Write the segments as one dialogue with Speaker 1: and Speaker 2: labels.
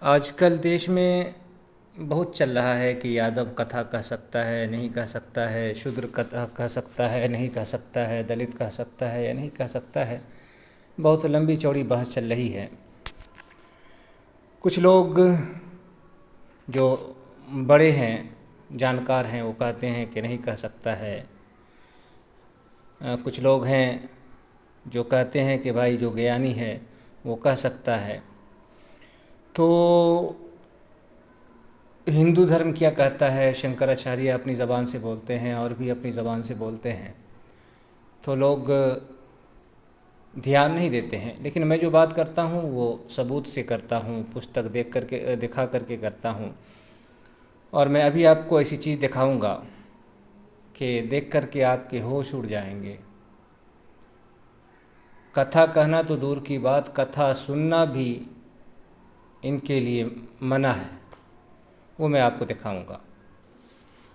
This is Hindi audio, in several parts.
Speaker 1: आजकल देश में बहुत चल रहा है कि यादव कथा कह सकता है नहीं कह सकता है, शूद्र कथा कह सकता है नहीं कह सकता है, दलित कह सकता है या नहीं कह सकता है। बहुत लंबी चौड़ी बहस चल रही है। कुछ लोग जो बड़े हैं, जानकार हैं, वो कहते हैं कि नहीं कह सकता है। कुछ लोग हैं जो कहते हैं कि भाई जो ज्ञानी है वो कह सकता है। तो हिंदू धर्म क्या कहता है, शंकराचार्य अपनी ज़बान से बोलते हैं और भी अपनी ज़बान से बोलते हैं, तो लोग ध्यान नहीं देते हैं। लेकिन मैं जो बात करता हूँ वो सबूत से करता हूँ, पुस्तक देख करके दिखा करके करता हूँ। और मैं अभी आपको ऐसी चीज़ दिखाऊंगा कि देख करके आपके होश उड़ जाएंगे। कथा कहना तो दूर की बात, कथा सुनना भी इनके लिए मना है। वो मैं आपको दिखाऊंगा।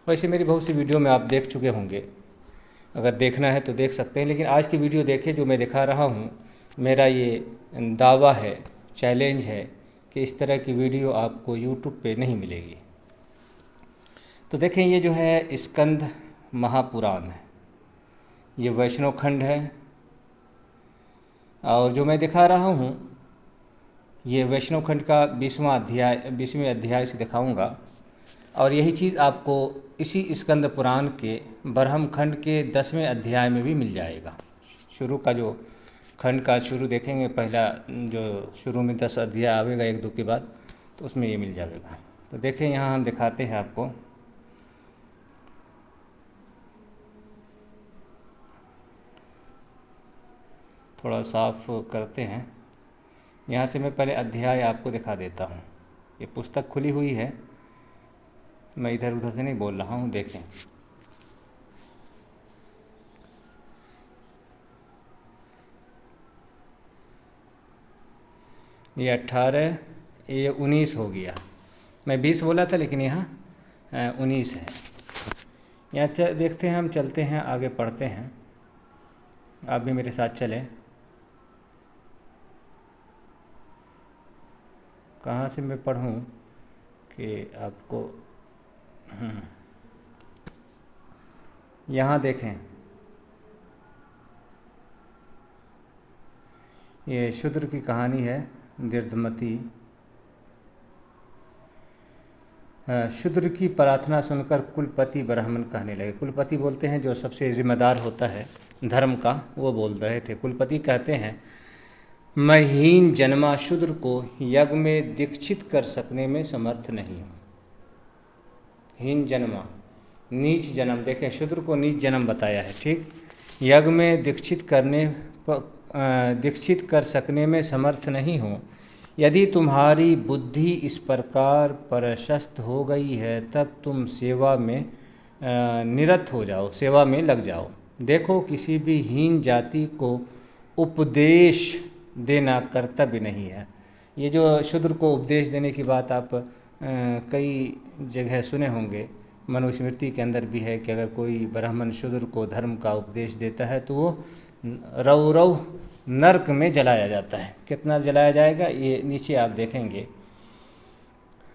Speaker 1: वैसे मेरी बहुत सी वीडियो में आप देख चुके होंगे, अगर देखना है तो देख सकते हैं। लेकिन आज की वीडियो देखें जो मैं दिखा रहा हूँ। मेरा ये दावा है, चैलेंज है कि इस तरह की वीडियो आपको यूट्यूब पे नहीं मिलेगी। तो देखें, ये जो है स्कंद महापुराण है, ये वैष्णव खंड है। और जो मैं दिखा रहा हूँ ये वैष्णव खंड का 20वें अध्याय से दिखाऊंगा। और यही चीज़ आपको इसी स्कंद पुराण के बरहम खंड के 10वें अध्याय में भी मिल जाएगा। शुरू का जो खंड का शुरू देखेंगे, पहला जो शुरू में 10 अध्याय आवेगा एक दो के बाद, तो उसमें ये मिल जाएगा। तो देखें, यहाँ हम दिखाते हैं आपको। थोड़ा साफ करते हैं। यहाँ से मैं पहले अध्याय आपको दिखा देता हूँ। ये पुस्तक खुली हुई है, मैं इधर उधर से नहीं बोल रहा हूँ। देखें, ये 18, ये 19 हो गया। मैं 20 बोला था लेकिन यहाँ 19 है। यहाँ देखते हैं, हम चलते हैं आगे, पढ़ते हैं। आप भी मेरे साथ चलें। कहाँ से मैं पढ़ूँ कि आपको यहाँ देखें, ये शूद्र की कहानी है। दीर्घमती शूद्र की प्रार्थना सुनकर कुलपति ब्राह्मण कहने लगे। कुलपति बोलते हैं जो सबसे जिम्मेदार होता है धर्म का, वो बोल रहे थे। कुलपति कहते हैं, मैं हीन जन्मा शूद्र को यज्ञ में दीक्षित कर सकने में समर्थ नहीं हूँ। हीन जन्मा, नीच जन्म। देखें, शूद्र को नीच जन्म बताया है, ठीक। यज्ञ में दीक्षित कर सकने में समर्थ नहीं हूँ। यदि तुम्हारी बुद्धि इस प्रकार प्रशस्त हो गई है तब तुम सेवा में निरत हो जाओ, सेवा में लग जाओ। देखो, किसी भी हीन जाति को उपदेश देना कर्तव्य नहीं है। ये जो शूद्र को उपदेश देने की बात आप कई जगह सुने होंगे। मनुस्मृति के अंदर भी है कि अगर कोई ब्राह्मण शूद्र को धर्म का उपदेश देता है तो वो रव रव नरक में जलाया जाता है। कितना जलाया जाएगा ये नीचे आप देखेंगे।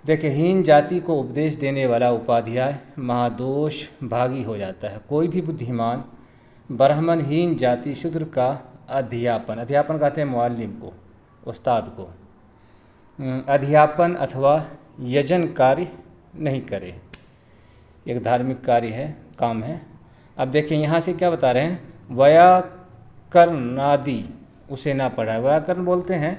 Speaker 1: देखिए, हीन जाति को उपदेश देने वाला उपाध्याय महादोष भागी हो जाता है। कोई भी बुद्धिमान ब्राह्मण हीन जाति शूद्र का अध्यापन कहते हैं मुअल्लिम को, उस्ताद को, अध्यापन अथवा यजन कार्य नहीं करे। एक धार्मिक कार्य है, काम है। अब देखिए यहाँ से क्या बता रहे हैं, व्याकरणादि उसे ना पढ़ा। व्याकरण बोलते हैं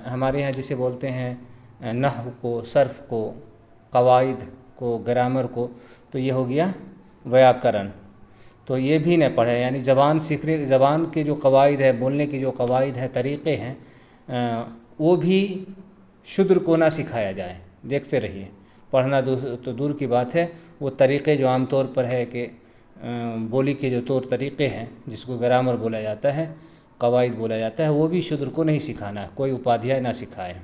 Speaker 1: हमारे यहाँ जिसे बोलते हैं नहव को, सर्फ को, कवायद को, ग्रामर को, तो ये हो गया व्याकरण। तो ये भी न पढ़े, यानी ज़बान सीखने, ज़बान के जो कवायद है, बोलने की जो कवायद है, तरीक़े हैं, वो भी शूद्र को ना सिखाया जाए। देखते रहिए, पढ़ना तो दूर की बात है, वो तरीक़े जो आम तौर पर है कि बोली के जो तौर तरीक़े हैं, जिसको ग्रामर बोला जाता है, कवायद बोला जाता है, वो भी शूद्र को नहीं सिखाना है, कोई उपाध्याय ना सिखाए।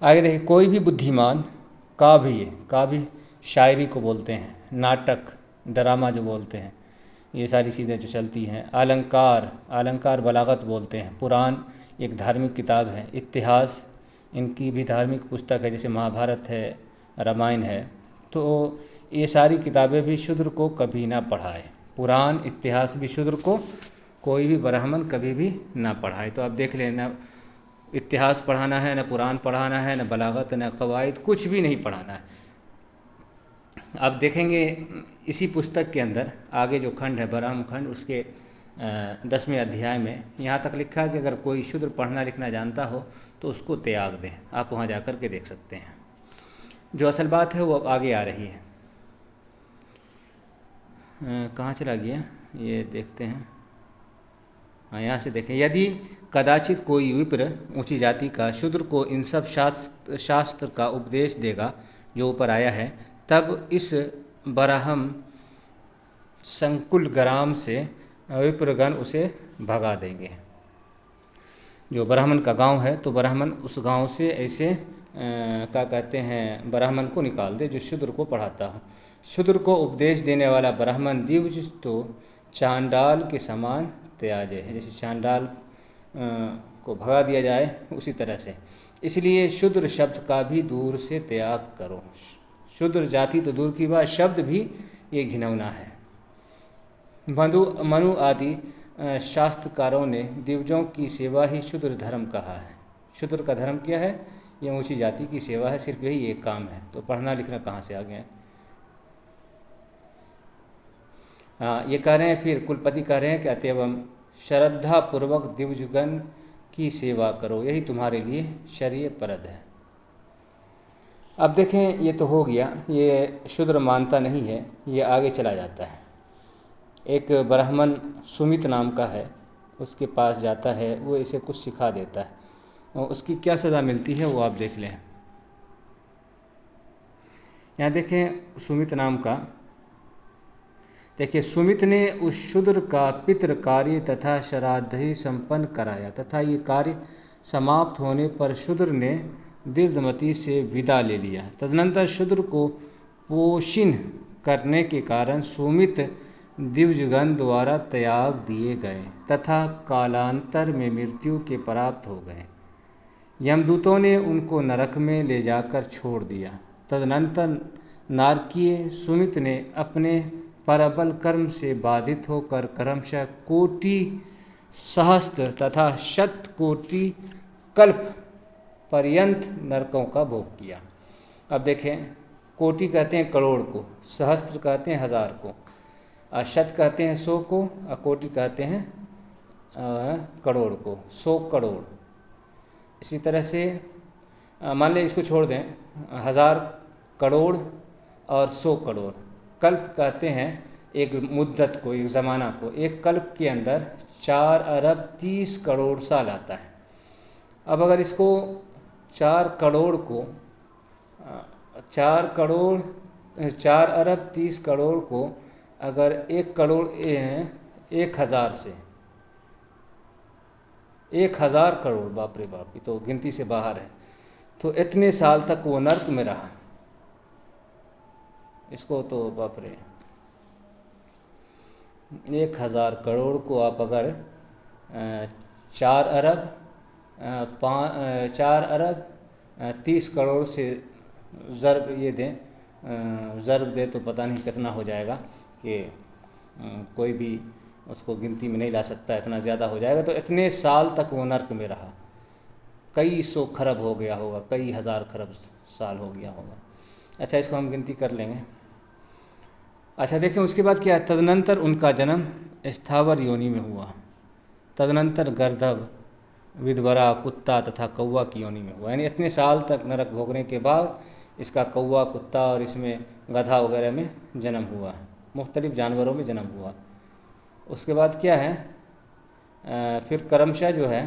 Speaker 1: आगे देखिए, कोई भी बुद्धिमान काव्य शायरी को बोलते हैं, नाटक ड्रामा जो बोलते हैं, ये सारी चीज़ें जो चलती हैं। अलंकार बलागत बोलते हैं। पुराण एक धार्मिक किताब है। इतिहास इनकी भी धार्मिक पुस्तक है, जैसे महाभारत है, रामायण है। तो ये सारी किताबें भी शूद्र को कभी ना पढ़ाए। पुराण इतिहास भी शूद्र को कोई भी ब्राह्मण कभी भी ना पढ़ाए। तो आप देख लेना, इतिहास पढ़ाना है, न पुराण पढ़ाना है, न बलागत, न कवायद, कुछ भी नहीं पढ़ाना है। आप देखेंगे इसी पुस्तक के अंदर आगे जो खंड है, ब्राह्म खंड, उसके 10वें अध्याय में यहाँ तक लिखा है कि अगर कोई शूद्र पढ़ना लिखना जानता हो तो उसको त्याग दें। आप वहाँ जा कर के देख सकते हैं। जो असल बात है वो अब आगे आ रही है। कहाँ चला गया ये देखते हैं। हाँ, यहाँ से देखें, यदि कदाचित कोई विप्र ऊंची जाति का शूद्र को इन सब शास्त्र का उपदेश देगा जो ऊपर आया है, तब इस बराहम संकुल ग्राम से विप्रगण उसे भगा देंगे। जो ब्राह्मण का गांव है तो ब्राह्मण उस गांव से ऐसे क्या कहते हैं, ब्राह्मण को निकाल दे जो शूद्र को पढ़ाता हो। शूद्र को उपदेश देने वाला ब्राह्मण द्विज तो चांडाल के समान त्याज्य है। जैसे चांडाल को भगा दिया जाए उसी तरह से। इसलिए शूद्र शब्द का भी दूर से त्याग करो। शूद्र जाति तो दूर की बात, शब्द भी ये घिनौना है। मनु आदि शास्त्रकारों ने दिवजों की सेवा ही शूद्र धर्म कहा है। शूद्र का धर्म क्या है? ये ऊंची जाति की सेवा है, सिर्फ यही एक काम है। तो पढ़ना लिखना कहाँ से आ गया? हाँ, ये कह रहे हैं, फिर कुलपति कह रहे हैं कि अतएव श्रद्धा पूर्वक दिवजगण की सेवा करो, यही तुम्हारे लिए शरीय परद है। अब देखें, ये तो हो गया, ये शूद्र मानता नहीं है, ये आगे चला जाता है। एक ब्राह्मण सुमित नाम का है, उसके पास जाता है, वो इसे कुछ सिखा देता है, और उसकी क्या सज़ा मिलती है वो आप देख लें। यहाँ देखें, सुमित नाम का, देखिए, सुमित ने उस शूद्र का पितृ कार्य तथा श्राद्ध ही संपन्न कराया तथा ये कार्य समाप्त होने पर शूद्र ने दीर्घमती से विदा ले लिया। तदनंतर शूद्र को पोषिन करने के कारण सुमित दिवजगण द्वारा त्याग दिए गए तथा कालांतर में मृत्यु के प्राप्त हो गए। यमदूतों ने उनको नरक में ले जाकर छोड़ दिया। तदनंतर नारकीय सुमित ने अपने परबल कर्म से बाधित होकर क्रमशः कोटि सहस्त्र तथा शत कोटि कल्प पर्यंत नरकों का भोग किया। अब देखें, कोटि कहते हैं करोड़ को, सहस्त्र कहते हैं हजार को, शत कहते हैं 100 को, कोटि कहते हैं करोड़ को, 100 करोड़। इसी तरह से मान लें इसको छोड़ दें, 1000 करोड़ और 100 करोड़। कल्प कहते हैं एक मुद्दत को, एक ज़माना को। एक कल्प के अंदर 4 अरब 30 करोड़ साल आता है। अब अगर इसको 4 करोड़ को 4 अरब 30 करोड़ को अगर 1 करोड़ 1000 से 1000 करोड़, बाप रे बाप, ये तो गिनती से बाहर है। तो इतने साल तक वो नर्क में रहा। इसको तो बाप रे, 1000 करोड़ को आप अगर 4 अरब 30 करोड़ से ज़र्ब ये दें, ज़र्ब दे तो पता नहीं कितना हो जाएगा, कि कोई भी उसको गिनती में नहीं ला सकता, इतना ज़्यादा हो जाएगा। तो इतने साल तक वो नर्क में रहा। कई 100 खरब हो गया होगा, कई 1000 खरब साल हो गया होगा। अच्छा, इसको हम गिनती कर लेंगे। अच्छा देखें, उसके बाद क्या है? तदनंतर उनका जन्म स्थावर योनि में हुआ। तदनंतर गर्दभ, विधवरा, कुत्ता तथा कौवा की योनि में हुआ। यानी इतने साल तक नरक भोगने के बाद इसका कौवा, कुत्ता और इसमें गधा वगैरह में जन्म हुआ, मुख्तलिफ जानवरों में जन्म हुआ। उसके बाद क्या है? फिर क्रमशः जो है,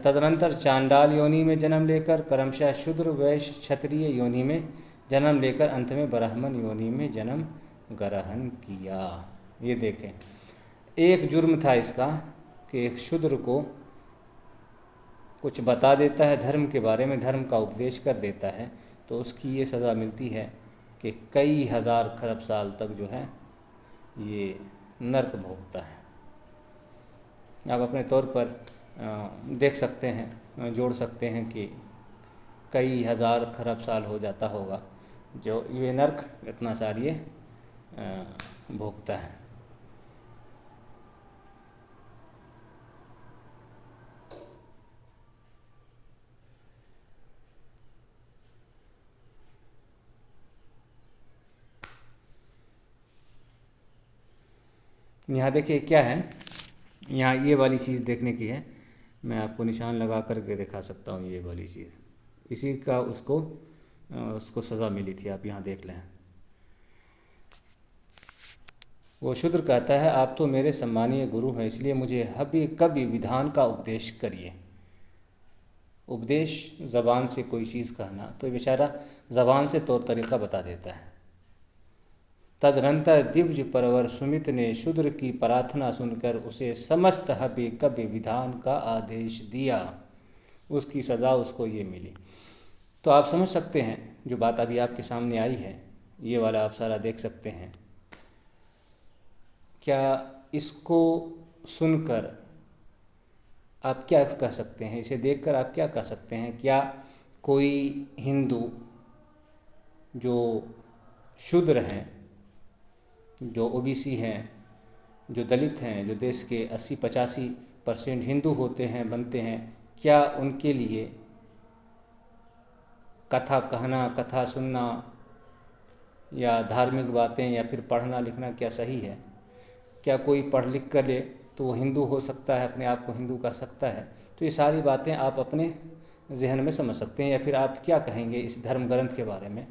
Speaker 1: तदनंतर चांडाल योनि में जन्म लेकर क्रमशः शूद्र, वैश्य, क्षत्रिय योनि में जन्म लेकर अंत में ब्राह्मण योनि में जन्म ग्रहण किया। ये देखें, एक जुर्म था इसका कि एक शूद्र को कुछ बता देता है धर्म के बारे में, धर्म का उपदेश कर देता है, तो उसकी ये सज़ा मिलती है कि कई 1000 खरब साल तक जो है ये नर्क भोगता है। आप अपने तौर पर देख सकते हैं, जोड़ सकते हैं कि कई हज़ार खरब साल हो जाता होगा जो ये नर्क इतना साल ये भोगता है। यहाँ देखिए क्या है, यहाँ ये वाली चीज़ देखने की है, मैं आपको निशान लगा करके दिखा सकता हूँ। ये वाली चीज़ इसी का उसको सज़ा मिली थी, आप यहाँ देख लें। वो शूद्र कहता है, आप तो मेरे सम्मानीय गुरु हैं, इसलिए मुझे कभी विधान का उपदेश करिए। उपदेश ज़बान से कोई चीज़ कहना, तो बेचारा ज़बान से तौर तरीक़ा बता देता है। तदनंतर दिव्य परवर सुमित ने शूद्र की प्रार्थना सुनकर उसे समस्त कव्य विधान का आदेश दिया। उसकी सज़ा उसको ये मिली। तो आप समझ सकते हैं जो बात अभी आपके सामने आई है, ये वाला आप सारा देख सकते हैं। क्या इसको सुनकर आप क्या कह सकते हैं, इसे देखकर आप क्या कह सकते हैं? क्या कोई हिंदू जो शूद्र हैं, जो ओबीसी हैं, जो दलित हैं, जो देश के 80-85% हिंदू होते हैं, बनते हैं, क्या उनके लिए कथा कहना, कथा सुनना या धार्मिक बातें या फिर पढ़ना लिखना क्या सही है? क्या कोई पढ़ लिख कर ले तो वो हिंदू हो सकता है, अपने आप को हिंदू कह सकता है? तो ये सारी बातें आप अपने जहन में समझ सकते हैं। या फिर आप क्या कहेंगे इस धर्म ग्रंथ के बारे में?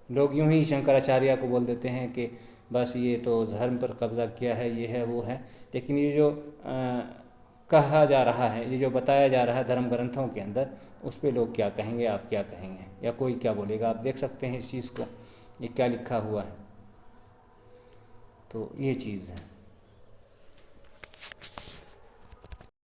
Speaker 1: लोग यूं ही शंकराचार्य को बोल देते हैं कि बस ये तो धर्म पर कब्जा किया है, ये है वो है। लेकिन ये जो कहा जा रहा है, ये जो बताया जा रहा है धर्म ग्रंथों के अंदर, उस पे लोग क्या कहेंगे, आप क्या कहेंगे, या कोई क्या बोलेगा? आप देख सकते हैं इस चीज़ को, ये क्या लिखा हुआ है। तो ये चीज़ है।